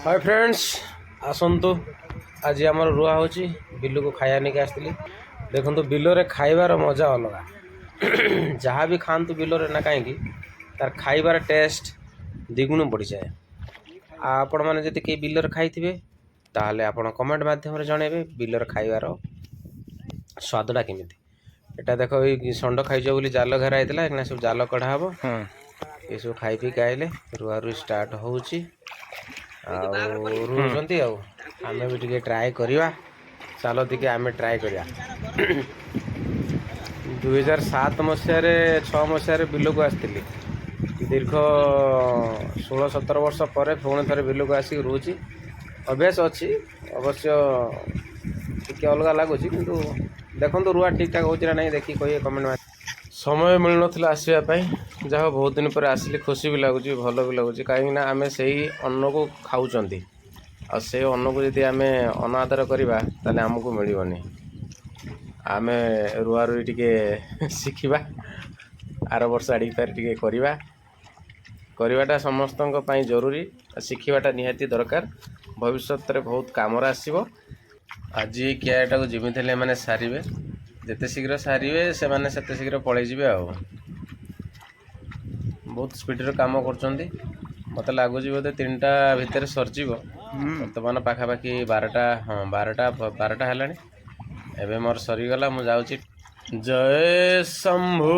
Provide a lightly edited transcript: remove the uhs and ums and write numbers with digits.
Hi friends आसतु आज आम रुआ हो बिल को खाया नहीं आसती देखो बिल रे खाइबार मजा अलग जहाँ भी खातु बिल ना कहीं तार खाइबार टेस्ट द्विगुण बढ़ी जाए। आपण मैंने जब कई बिल खाई ताहले आपण कमेंट माध्यम जनइबे बिल खाइबार स्वादटा केमी। एटा देख षंड खाइज बोली जाल घेरा होता सब जाल कढ़ा हम ये सब खाई पी आइले रुआ रुई स्टार्ट होची रुचंती आमे भी टिके ट्राए करिवा। चलो टिके आमे ट्राए करिया 2007 मसीह 6 मसीह बिल को आसती दीर्घ 16-17 वर्ष पर पुणी थे बिल को आसिक रोची अभ्यास अच्छी अवश्य टिके अलग लगुच कि देखो रुआ ठीक ठाक हो ना देखी कहिए कमेंट में। समय मिल ना आसवाई जहाँ बहुत दिन पर आसिली खुशी भी लगुच भल भी लगुच कहीं आम से अन्न को खाऊँ से अन्न को जब आम अनादर करवा ताले आमको मिलनी आम रुआ रुई टिके शिखा आर वर्ष आड़ टिके करवाटा समस्त जरूरी शिखाटा निहाती दरकार भविष्य में बहुत कम आसो। आज क्याटा को जिमी मैंने सारे जिते शीघ्र सारे से मैंने सेते शीघ्र पलैजे आ बहुत स्पीड काम कर मत लगुच बोधे 3टा भितर सरज बर्तमान पाखापाखि 12टा हाँ 12टा है एवं मोर सरीगला मुझे जय शंभु।